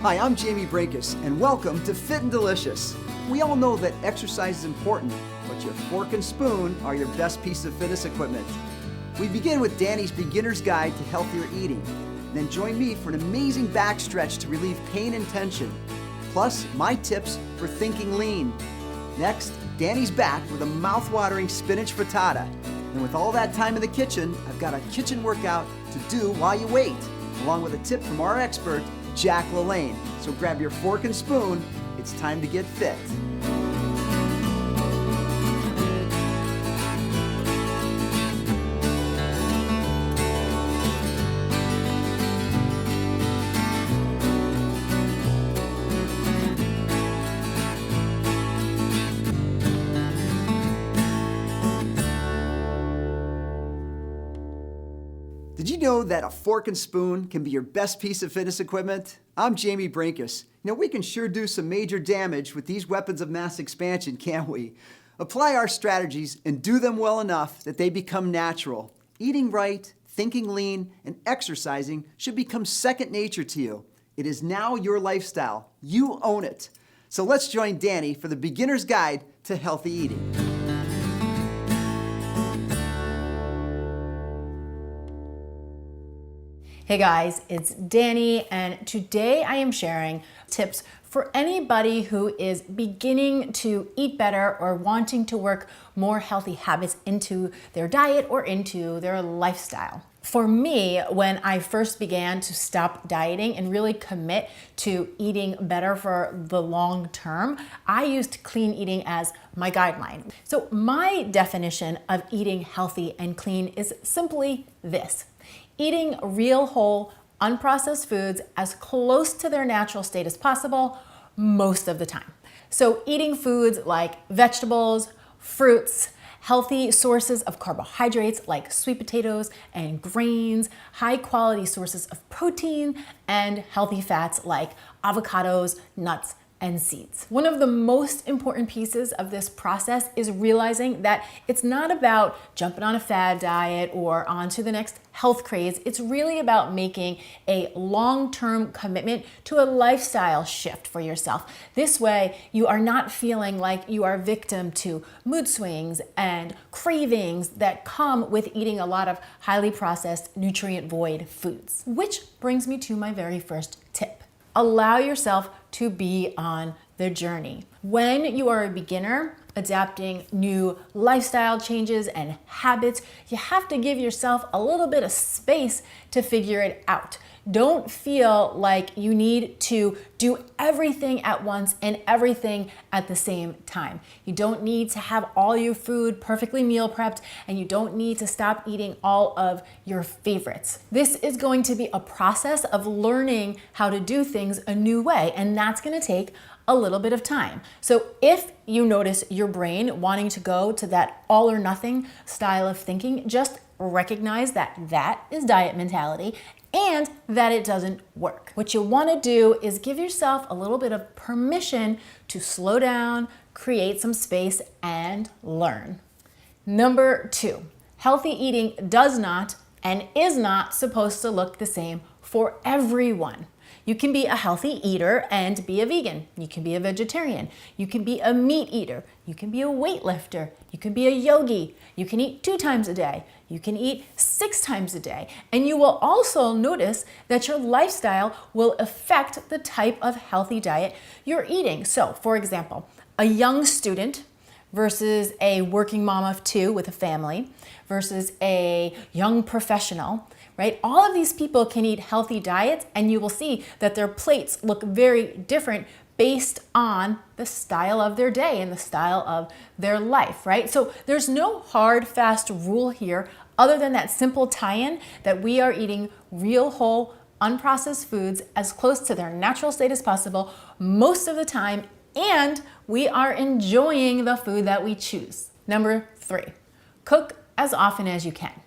Hi, I'm Jaime Brenkus, and welcome to Fit and Delicious. We all know that exercise is important, but your fork and spoon are your best piece of fitness equipment. We begin with Danny's Beginner's Guide to Healthier Eating. Then join me for an amazing back stretch to relieve pain and tension. Plus, my tips for thinking lean. Next, Danny's back with a mouth-watering spinach frittata. And with all that time in the kitchen, I've got a kitchen workout to do while you wait, along with a tip from our expert, Jack LaLanne. So grab your fork and spoon, it's time to get fit. Did you know that a fork and spoon can be your best piece of fitness equipment? I'm Jaime Brenkus. We can sure do some major damage with these weapons of mass expansion, can't we? Apply our strategies and do them well enough that they become natural. Eating right, thinking lean, and exercising should become second nature to you. It is now your lifestyle. You own it. So let's join Danny for the Beginner's Guide to Healthy Eating. Hey guys, it's Danny, and today I am sharing tips for anybody who is beginning to eat better or wanting to work more healthy habits into their diet or into their lifestyle. For me, when I first began to stop dieting and really commit to eating better for the long term, I used clean eating as my guideline. So my definition of eating healthy and clean is simply this: eating real, whole, unprocessed foods as close to their natural state as possible most of the time. So eating foods like vegetables, fruits, healthy sources of carbohydrates like sweet potatoes and grains, high quality sources of protein, and healthy fats like avocados, nuts, and seeds. One of the most important pieces of this process is realizing that it's not about jumping on a fad diet or onto the next health craze. It's really about making a long-term commitment to a lifestyle shift for yourself. This way, you are not feeling like you are victim to mood swings and cravings that come with eating a lot of highly processed, nutrient-void foods. Which brings me to my very first tip. Allow yourself to be on the journey. When you are a beginner, adapting new lifestyle changes and habits, you have to give yourself a little bit of space to figure it out. Don't feel like you need to do everything at once and everything at the same time. You don't need to have all your food perfectly meal prepped, and you don't need to stop eating all of your favorites. This is going to be a process of learning how to do things a new way, and that's going to take a little bit of time. So if you notice your brain wanting to go to that all or nothing style of thinking, just recognize that that is diet mentality and that it doesn't work. What you want to do is give yourself a little bit of permission to slow down, create some space, and learn. Number 2, healthy eating does not and is not supposed to look the same for everyone. You can be a healthy eater and be a vegan. You can be a vegetarian. You can be a meat eater. You can be a weightlifter. You can be a yogi. You can eat 2 times a day. You can eat 6 times a day. And you will also notice that your lifestyle will affect the type of healthy diet you're eating. So, for example, a young student versus a working mom of 2 with a family versus a young professional, right? All of these people can eat healthy diets, and you will see that their plates look very different based on the style of their day and the style of their life, right? So there's no hard, fast rule here other than that simple tie-in that we are eating real, whole, unprocessed foods as close to their natural state as possible most of the time, and we are enjoying the food that we choose. Number 3, cook as often as you can.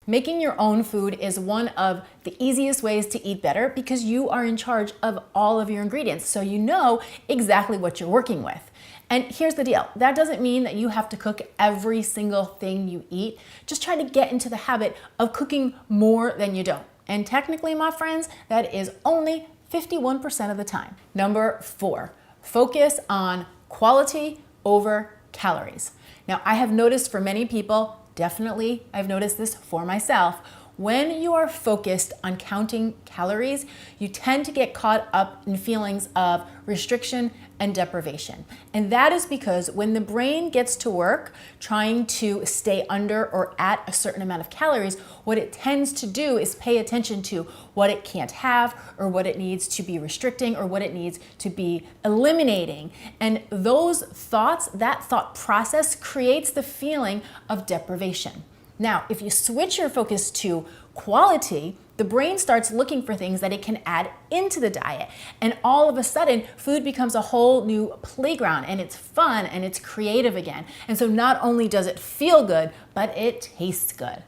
Making your own food is one of the easiest ways to eat better because you are in charge of all of your ingredients, so you know exactly what you're working with. And here's the deal. That doesn't mean that you have to cook every single thing you eat. Just try to get into the habit of cooking more than you don't. And technically, my friends, that is only 51% of the time. Number 4, focus on quality over calories. Now, I have noticed for many people, definitely I've noticed this for myself, when you are focused on counting calories, you tend to get caught up in feelings of restriction and deprivation. And that is because when the brain gets to work trying to stay under or at a certain amount of calories, what it tends to do is pay attention to what it can't have or what it needs to be restricting or what it needs to be eliminating. And those thoughts, that thought process creates the feeling of deprivation. Now, if you switch your focus to quality, the brain starts looking for things that it can add into the diet. And all of a sudden, food becomes a whole new playground and it's fun and it's creative again. And so not only does it feel good, but it tastes good.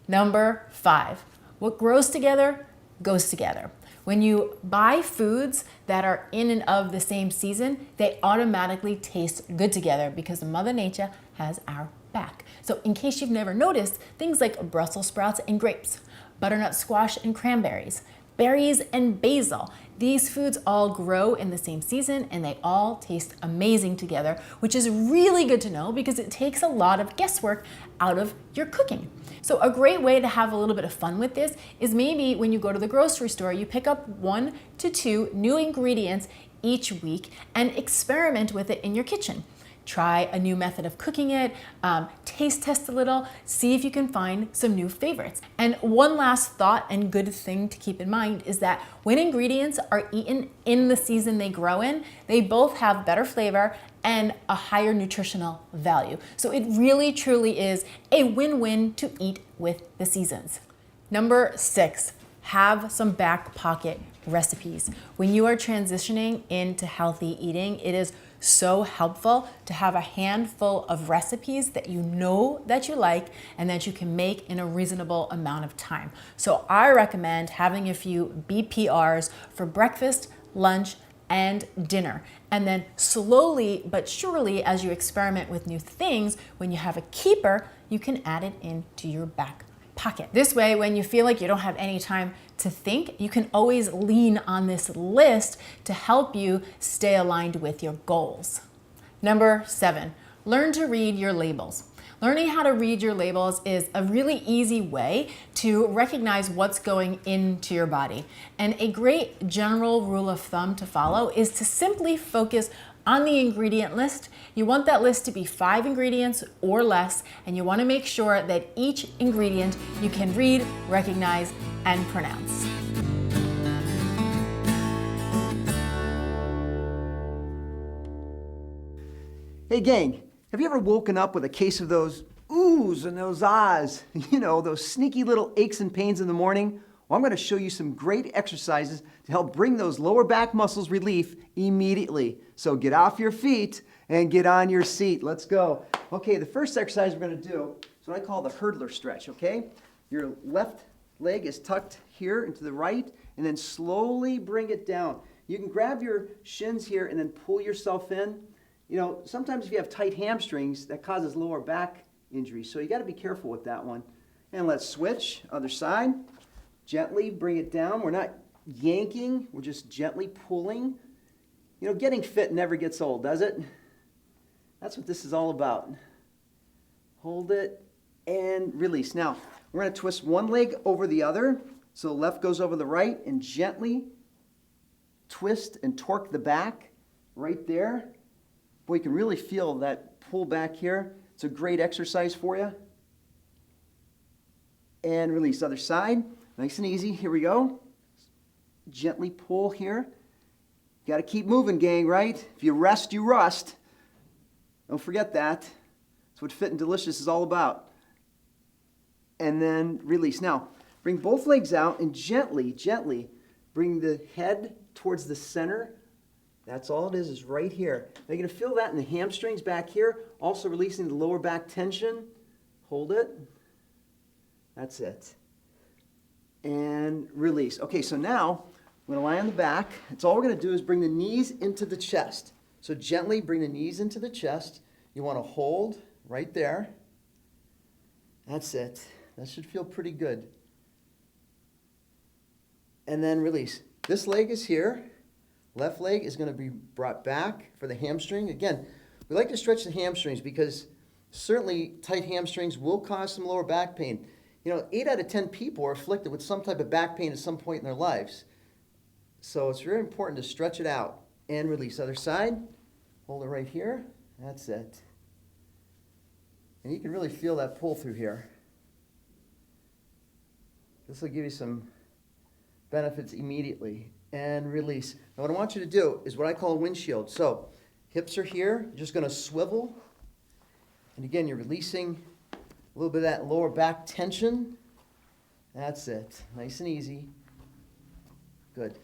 Number 5, what grows together goes together. When you buy foods that are in and of the same season, they automatically taste good together because Mother Nature has our back. So in case you've never noticed, things like Brussels sprouts and grapes, butternut squash and cranberries, berries and basil, these foods all grow in the same season and they all taste amazing together, which is really good to know because it takes a lot of guesswork out of your cooking. So a great way to have a little bit of fun with this is maybe when you go to the grocery store, you pick up 1 to 2 new ingredients each week and experiment with it in your kitchen. Try a new method of cooking it, taste test a little, see if you can find some new favorites. And one last thought and good thing to keep in mind is that when ingredients are eaten in the season they grow in, they both have better flavor and a higher nutritional value. So it really truly is a win-win to eat with the seasons. Number 6, have some back pocket recipes. When you are transitioning into healthy eating, it is so helpful to have a handful of recipes that you know that you like and that you can make in a reasonable amount of time. So I recommend having a few BPRs for breakfast, lunch, and dinner. And then slowly but surely, as you experiment with new things, when you have a keeper, you can add it into your back pocket. This way, when you feel like you don't have any time to think, you can always lean on this list to help you stay aligned with your goals. Number 7, learn to read your labels. Learning how to read your labels is a really easy way to recognize what's going into your body. And a great general rule of thumb to follow is to simply focus on the ingredient list. You want that list to be 5 ingredients or less, and you want to make sure that each ingredient you can read, recognize, and pronounce. Hey gang, have you ever woken up with a case of those oohs and those ahs? You know, those sneaky little aches and pains in the morning? Well, I'm going to show you some great exercises to help bring those lower back muscles relief immediately. So get off your feet and get on your seat. Let's go. Okay, the first exercise we're going to do is what I call the hurdler stretch, okay? Your left leg is tucked here into the right, and then slowly bring it down. You can grab your shins here and then pull yourself in. You know, sometimes if you have tight hamstrings, that causes lower back injuries, so you got to be careful with that one. And let's switch, other side. Gently bring it down. We're not yanking, we're just gently pulling. You know, getting fit never gets old, does it? That's what this is all about. Hold it and release. Now, we're going to twist one leg over the other. So the left goes over the right and gently twist and torque the back right there. Boy, you can really feel that pull back here. It's a great exercise for you. And release. Other side. Nice and easy. Here we go. Gently pull here. Got to keep moving, gang, right? If you rest, you rust. Don't forget that. That's what Fit and Delicious is all about. And then release. Now, bring both legs out and gently, gently bring the head towards the center. That's all it is right here. Now you're going to feel that in the hamstrings back here. Also releasing the lower back tension. Hold it. That's it. And release. Okay, so now I'm going to lie on the back. It's all we're going to do is bring the knees into the chest. So gently bring the knees into the chest. You want to hold right there. That's it. That should feel pretty good. And then release. This leg is here. Left leg is going to be brought back for the hamstring. Again, we like to stretch the hamstrings because certainly tight hamstrings will cause some lower back pain. 8 out of 10 people are afflicted with some type of back pain at some point in their lives. So it's very important to stretch it out and release. Other side, hold it right here. That's it. And you can really feel that pull through here. This will give you some benefits immediately. And release. Now what I want you to do is what I call a windshield. So hips are here, you're just going to swivel. And again, you're releasing a little bit of that lower back tension. That's it. Nice and easy. Good.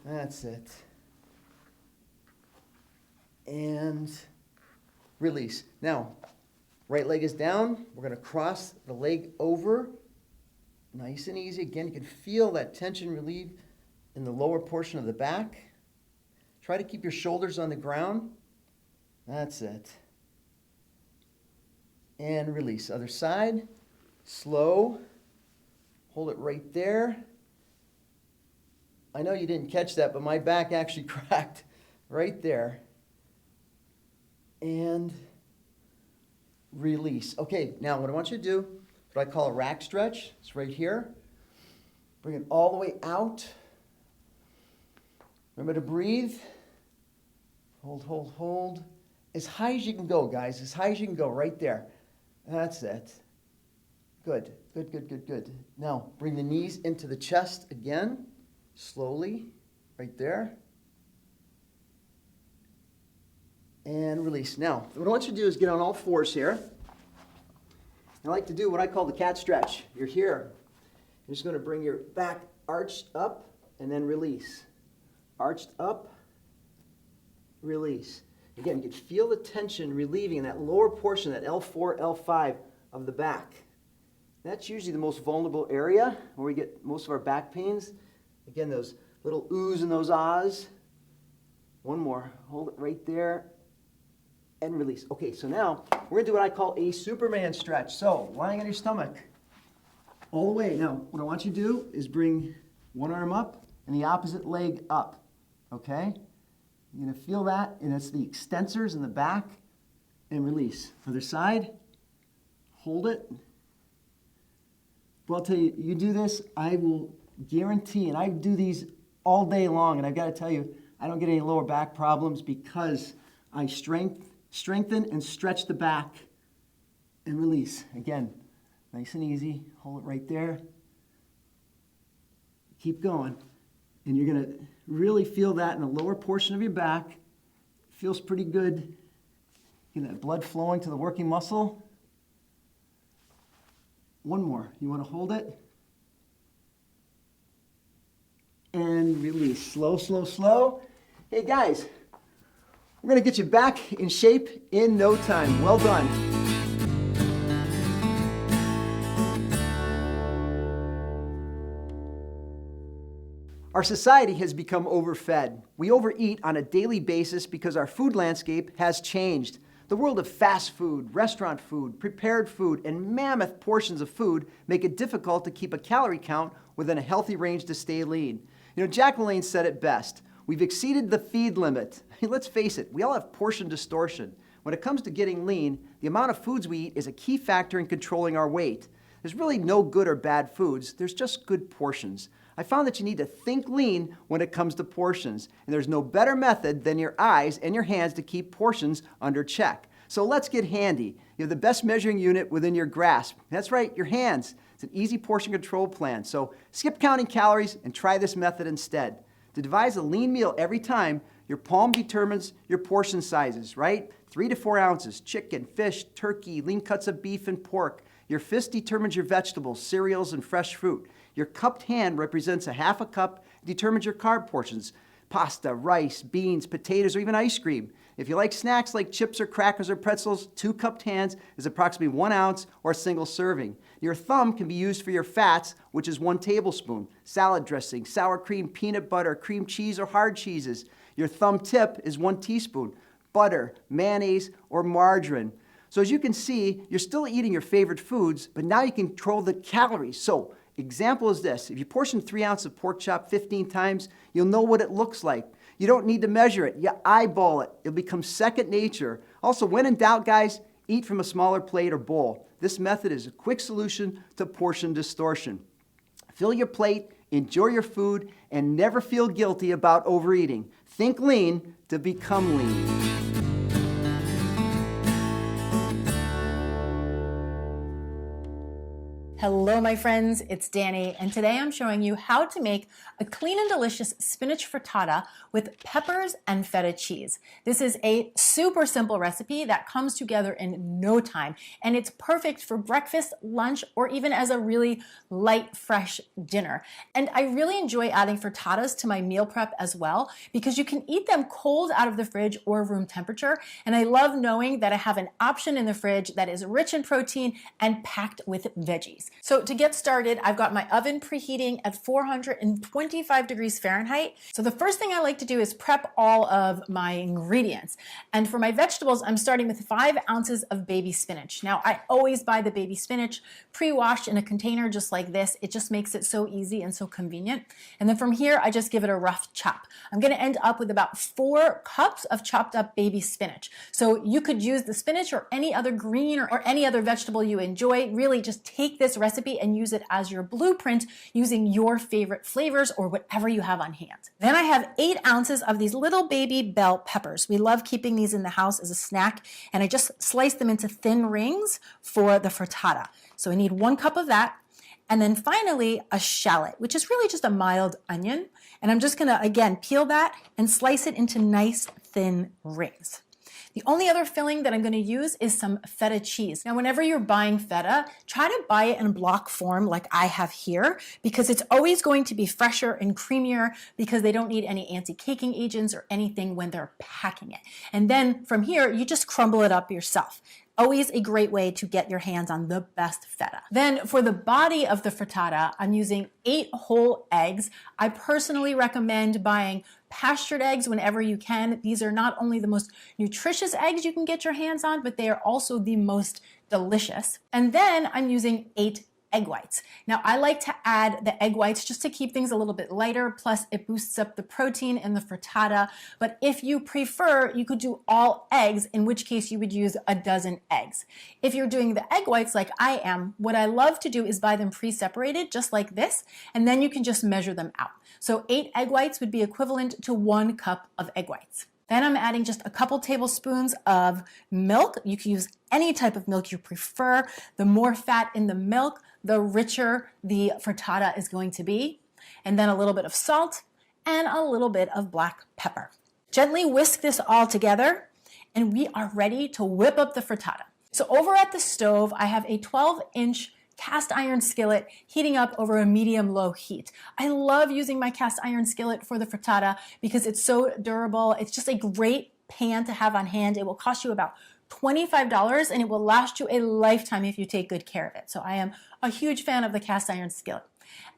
That's it. And release. Now, right leg is down. We're going to cross the leg over. Nice and easy. Again, you can feel that tension relieve in the lower portion of the back. Try to keep your shoulders on the ground. That's it. And release. Other side. Slow. Hold it right there. I know you didn't catch that, but my back actually cracked right there. And release. Okay, now what I want you to do, what I call a rack stretch, it's right here. Bring it all the way out. Remember to breathe. Hold, hold, hold. As high as you can go, guys. As high as you can go, right there. That's it. Good, good, good, good, good. Now, bring the knees into the chest again. Slowly, right there. And release. Now, what I want you to do is get on all fours here. I like to do what I call the cat stretch. You're here. You're just going to bring your back arched up and then release. Arched up, release. Again, you can feel the tension relieving in that lower portion, that L4, L5 of the back. That's usually the most vulnerable area where we get most of our back pains. Again, those little oohs and those ahs. One more. Hold it right there and release. Okay, so now we're going to do what I call a Superman stretch. So, lying on your stomach all the way. Now, what I want you to do is bring one arm up and the opposite leg up. Okay? You're going to feel that, and it's the extensors in the back, and release. Other side, hold it. Well, I'll tell you, you do this, I will guarantee, and I do these all day long, and I've got to tell you, I don't get any lower back problems because I strengthen and stretch the back and release. Again, nice and easy. Hold it right there. Keep going. And you're going to really feel that in the lower portion of your back. It feels pretty good. Get that blood flowing to the working muscle. One more. You want to hold it. And release. Slow, slow, slow. Hey guys, we're going to get you back in shape in no time. Well done. Our society has become overfed. We overeat on a daily basis because our food landscape has changed. The world of fast food, restaurant food, prepared food, and mammoth portions of food make it difficult to keep a calorie count within a healthy range to stay lean. Jack LaLanne said it best. We've exceeded the feed limit. Let's face it, we all have portion distortion. When it comes to getting lean, the amount of foods we eat is a key factor in controlling our weight. There's really no good or bad foods, there's just good portions. I found that you need to think lean when it comes to portions, and there's no better method than your eyes and your hands to keep portions under check. So let's get handy. You have the best measuring unit within your grasp. That's right, your hands. It's an easy portion control plan. So skip counting calories and try this method instead. To devise a lean meal every time, your palm determines your portion sizes, right? 3 to 4 ounces, chicken, fish, turkey, lean cuts of beef and pork. Your fist determines your vegetables, cereals, and fresh fruit. Your cupped hand represents a half a cup, determines your carb portions, pasta, rice, beans, potatoes, or even ice cream. If you like snacks like chips or crackers or pretzels, 2 cupped hands is approximately 1 ounce or a single serving. Your thumb can be used for your fats, which is 1 tablespoon. Salad dressing, sour cream, peanut butter, cream cheese, or hard cheeses. Your thumb tip is 1 teaspoon. Butter, mayonnaise, or margarine. So as you can see, you're still eating your favorite foods, but now you can control the calories. So Example is this: if you portion 3 ounces of pork chop 15 times, you'll know what it looks like. You don't need to measure it, you eyeball it. It'll become second nature. Also, when in doubt, guys, eat from a smaller plate or bowl. This method is a quick solution to portion distortion. Fill your plate, enjoy your food, and never feel guilty about overeating. Think lean to become lean. Hello, my friends, it's Danny, and today I'm showing you how to make a clean and delicious spinach frittata with peppers and feta cheese. This is a super simple recipe that comes together in no time, and it's perfect for breakfast, lunch, or even as a really light, fresh dinner. And I really enjoy adding frittatas to my meal prep as well, because you can eat them cold out of the fridge or room temperature, and I love knowing that I have an option in the fridge that is rich in protein and packed with veggies. So to get started, I've got my oven preheating at 425 degrees Fahrenheit. So the first thing I like to do is prep all of my ingredients. And for my vegetables, I'm starting with 5 ounces of baby spinach. Now, I always buy the baby spinach pre-washed in a container just like this. It just makes it so easy and so convenient. And then from here, I just give it a rough chop. I'm gonna end up with about 4 cups of chopped up baby spinach. So you could use the spinach or any other green or any other vegetable you enjoy. Really just take this recipe and use it as your blueprint using your favorite flavors or whatever you have on hand. Then I have 8 ounces of these little baby bell peppers. We love keeping these in the house as a snack, and I just slice them into thin rings for the frittata. So I need 1 cup of that. And then finally, a shallot, which is really just a mild onion. And I'm just gonna, again, peel that and slice it into nice thin rings. The only other filling that I'm going to use is some feta cheese. Now, whenever you're buying feta, try to buy it in block form like I have here, because it's always going to be fresher and creamier because they don't need any anti-caking agents or anything when they're packing it. And then from here, you just crumble it up yourself. Always a great way to get your hands on the best feta. Then for the body of the frittata, I'm using 8 whole eggs. I personally recommend buying pastured eggs whenever you can. These are not only the most nutritious eggs you can get your hands on, but they are also the most delicious. And then I'm using 8 egg whites. Now, I like to add the egg whites just to keep things a little bit lighter, plus it boosts up the protein in the frittata. But if you prefer, you could do all eggs, in which case you would use a dozen eggs. If you're doing the egg whites like I am, what I love to do is buy them pre-separated, just like this, and then you can just measure them out. So 8 egg whites would be equivalent to 1 cup of egg whites. Then I'm adding just a couple tablespoons of milk. You can use any type of milk you prefer. The more fat in the milk, the richer the frittata is going to be. And then a little bit of salt and a little bit of black pepper. Gently whisk this all together, and we are ready to whip up the frittata. So over at the stove, I have a 12-inch cast iron skillet heating up over a medium-low heat. I love using my cast iron skillet for the frittata because it's so durable. It's just a great pan to have on hand. It will cost you about $25, and it will last you a lifetime if you take good care of it. So I am a huge fan of the cast iron skillet.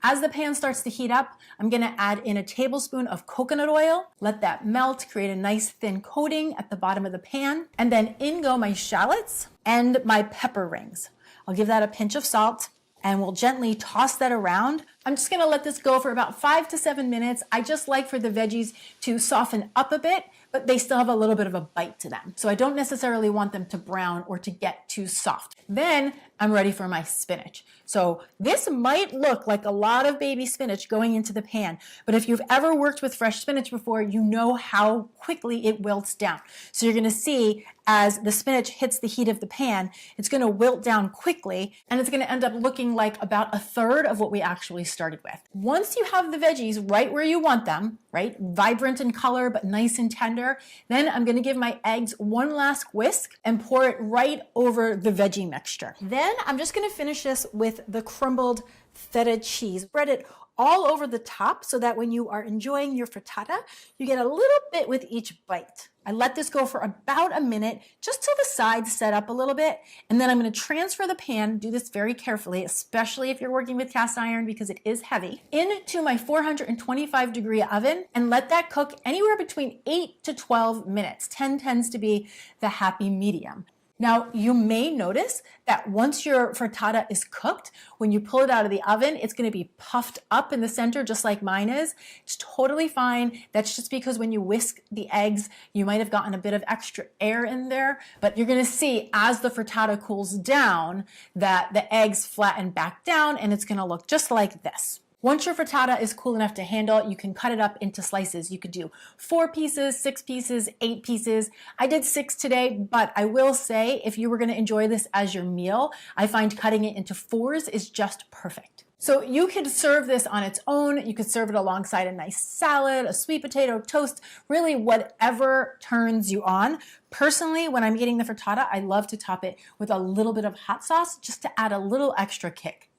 As the pan starts to heat up, I'm gonna add in a tablespoon of coconut oil, let that melt, create a nice thin coating at the bottom of the pan, and then in go my shallots and my pepper rings. I'll give that a pinch of salt, and we'll gently toss that around. I'm just gonna let this go for about 5 to 7 minutes. I just like for the veggies to soften up a bit, but they still have a little bit of a bite to them. So I don't necessarily want them to brown or to get too soft. Then I'm ready for my spinach. So this might look like a lot of baby spinach going into the pan, but if you've ever worked with fresh spinach before, you know how quickly it wilts down. So you're gonna see as the spinach hits the heat of the pan, it's gonna wilt down quickly, and it's gonna end up looking like about a third of what we actually started with. Once you have the veggies right where you want them, right, vibrant in color but nice and tender, then I'm gonna give my eggs one last whisk and pour it right over the veggie mixture. Then I'm just gonna finish this with the crumbled feta cheese. Spread it all over the top so that when you are enjoying your frittata, you get a little bit with each bite. I let this go for about a minute, just till the sides set up a little bit, and then I'm gonna transfer the pan, do this very carefully, especially if you're working with cast iron because it is heavy, into my 425-degree oven and let that cook anywhere between 8 to 12 minutes. 10 tends to be the happy medium. Now, you may notice that once your frittata is cooked, when you pull it out of the oven, it's going to be puffed up in the center, just like mine is. It's totally fine. That's just because when you whisk the eggs, you might have gotten a bit of extra air in there, but you're going to see as the frittata cools down that the eggs flatten back down and it's going to look just like this. Once your frittata is cool enough to handle, you can cut it up into slices. You could do 4 pieces, 6 pieces, 8 pieces. I did 6 today, but I will say if you were gonna enjoy this as your meal, I find cutting it into 4s is just perfect. So you could serve this on its own. You could serve it alongside a nice salad, a sweet potato toast, really whatever turns you on. Personally, when I'm eating the frittata, I love to top it with a little bit of hot sauce just to add a little extra kick.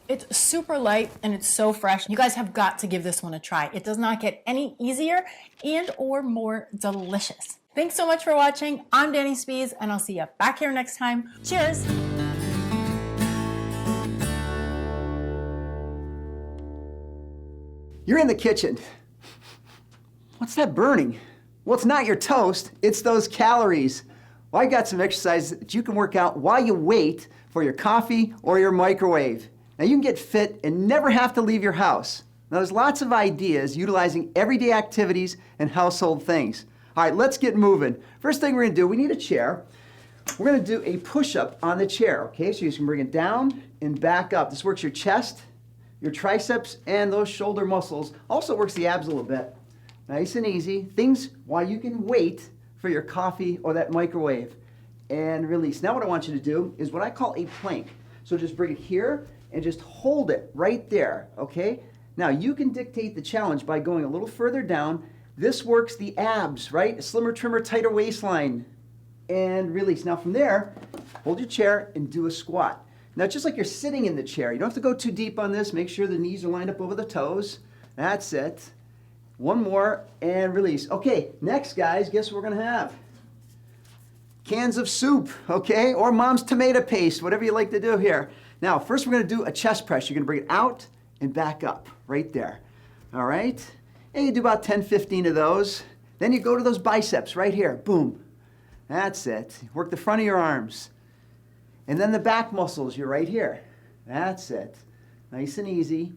It's super light and it's so fresh. You guys have got to give this one a try. It does not get any easier and or more delicious. Thanks so much for watching. I'm Danny Spies and I'll see you back here next time. Cheers. You're in the kitchen. What's that burning? Well, it's not your toast, it's those calories. Well, I got some exercises that you can work out while you wait for your coffee or your microwave. Now you can get fit and never have to leave your house. Now there's lots of ideas utilizing everyday activities and household things. All right, let's get moving. First thing we're gonna do, we need a chair. We're gonna do a push-up on the chair, okay? So you can bring it down and back up. This works your chest, your triceps, and those shoulder muscles. Also works the abs a little bit. Nice and easy. Things while you can wait for your coffee or that microwave. And release. Now what I want you to do is what I call a plank. So just bring it here and just hold it right there, okay? Now you can dictate the challenge by going a little further down. This works the abs, right? A slimmer, trimmer, tighter waistline. And release. Now from there, hold your chair and do a squat. Now just like you're sitting in the chair, you don't have to go too deep on this. Make sure the knees are lined up over the toes. That's it. One more and release. Okay, next guys, guess what we're gonna have? Cans of soup, okay? Or mom's tomato paste, whatever you like to do here. Now, first we're gonna do a chest press. You're gonna bring it out and back up, right there. All right? And you do about 10, 15 of those. Then you go to those biceps right here, boom. That's it. Work the front of your arms. And then the back muscles, you're right here. That's it. Nice and easy.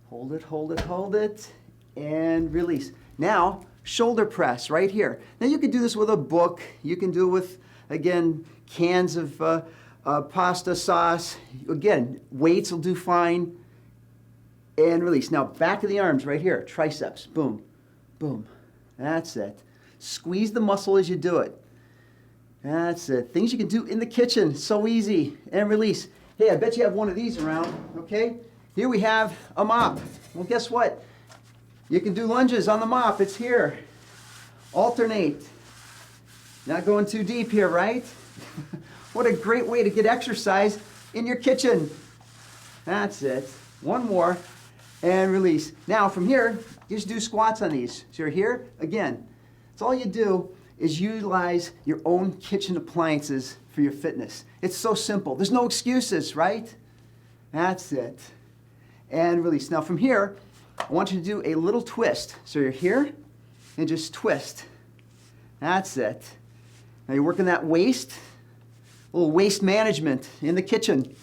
Hold it, hold it, hold it, and release. Now, shoulder press right here. Now you can do this with a book. You can do it with, again, cans of pasta sauce. Again, weights will do fine. And release. Now back of the arms right here. Triceps. Boom. Boom. That's it. Squeeze the muscle as you do it. That's it. Things you can do in the kitchen. So easy. And release. Hey, I bet you have one of these around. Okay? Here we have a mop. Well, guess what? You can do lunges on the mop. It's here. Alternate. Not going too deep here, right? What a great way to get exercise in your kitchen. That's it. One more and release. Now from here, you just do squats on these. So you're here, again. It's all you do is utilize your own kitchen appliances for your fitness. It's so simple. There's no excuses, right? That's it. And release. Now from here, I want you to do a little twist. So you're here and just twist. That's it. Now you're working that waist, a little waist management in the kitchen.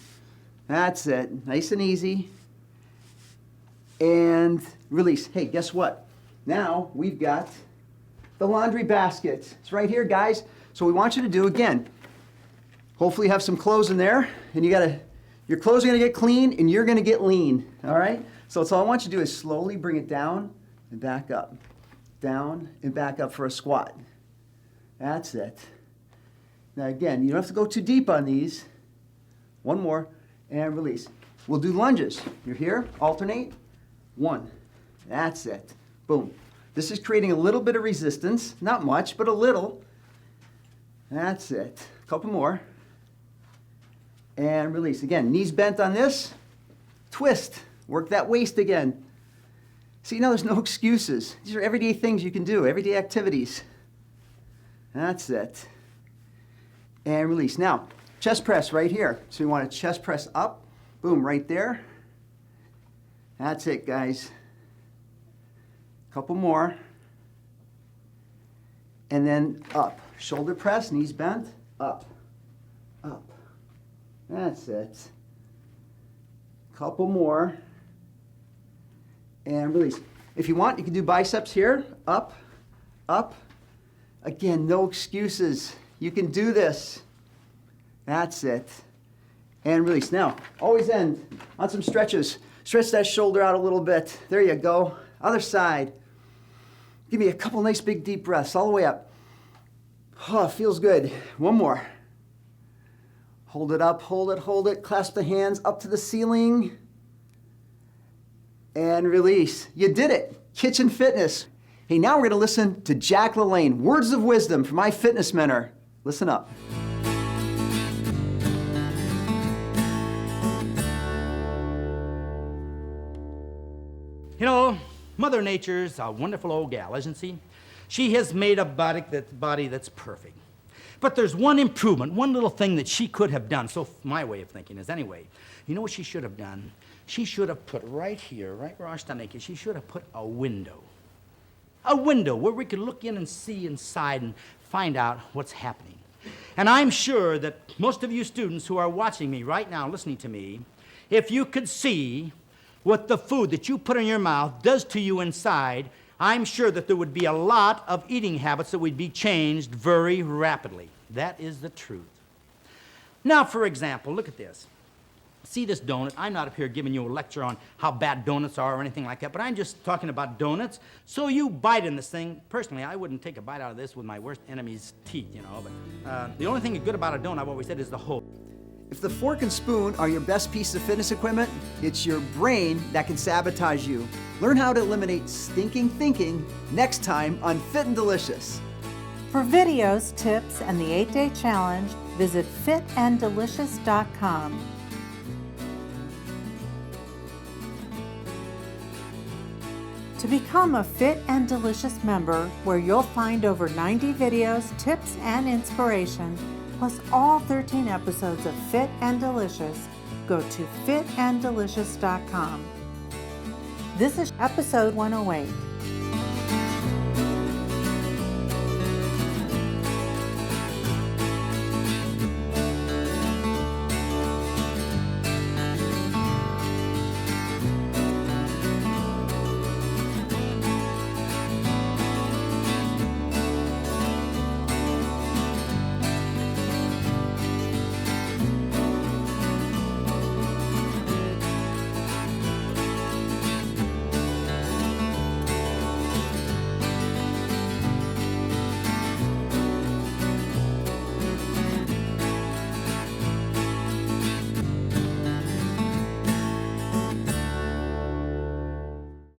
That's it. Nice and easy. And release. Hey, guess what? Now we've got the laundry basket. It's right here, guys. So we want you to do, again, hopefully you have some clothes in there, and your clothes are gonna get clean and you're gonna get lean, all right? So all I want you to do is slowly bring it down and back up. Down and back up for a squat. That's it. Now again, you don't have to go too deep on these. One more and release. We'll do lunges. You're here, alternate. 1. That's it. Boom. This is creating a little bit of resistance. Not much, but a little. That's it. A couple more. And release. Again, knees bent on this. Twist. Work that waist again. See, now there's no excuses. These are everyday things you can do, everyday activities. That's it. And release. Now, chest press right here. So you want to chest press up. Boom, right there. That's it, guys. Couple more. and then up. Shoulder press, knees bent, up, up. That's it. Couple more. And release. If you want, you can do biceps here. Up, up. Again, no excuses. You can do this. That's it. And release. Now, always end on some stretches. Stretch that shoulder out a little bit. There you go. Other side. Give me a couple nice big deep breaths all the way up. Oh, feels good. One more. Hold it up, hold it. Clasp the hands up to the ceiling. And release. You did it. Kitchen fitness. Hey, now we're going to listen to Jack LaLanne. Words of wisdom from my fitness mentor. Listen up. You know, Mother Nature's a wonderful old gal, isn't she? She has made a body that's perfect. But there's one improvement, one little thing that she could have done. So my way of thinking is anyway, you know what she should have done? She should have put right here, right where our stomach is, she should have put a window. A window where we could look in and see inside and find out what's happening. And I'm sure that most of you students who are watching me right now, listening to me, if you could see what the food that you put in your mouth does to you inside, I'm sure that there would be a lot of eating habits that would be changed very rapidly. That is the truth. Now, for example, look at this. See this donut? I'm not up here giving you a lecture on how bad donuts are or anything like that, but I'm just talking about donuts. So you bite in this thing. Personally, I wouldn't take a bite out of this with my worst enemy's teeth, you know, but the only thing good about a donut, I've always said, is the hole. If the fork and spoon are your best piece of fitness equipment, it's your brain that can sabotage you. Learn how to eliminate stinking thinking next time on Fit and Delicious. For videos, tips, and the 8-day challenge, visit fitanddelicious.com. To become a Fit and Delicious member, where you'll find over 90 videos, tips, and inspiration, plus all 13 episodes of Fit and Delicious, go to fitanddelicious.com. This is episode 108.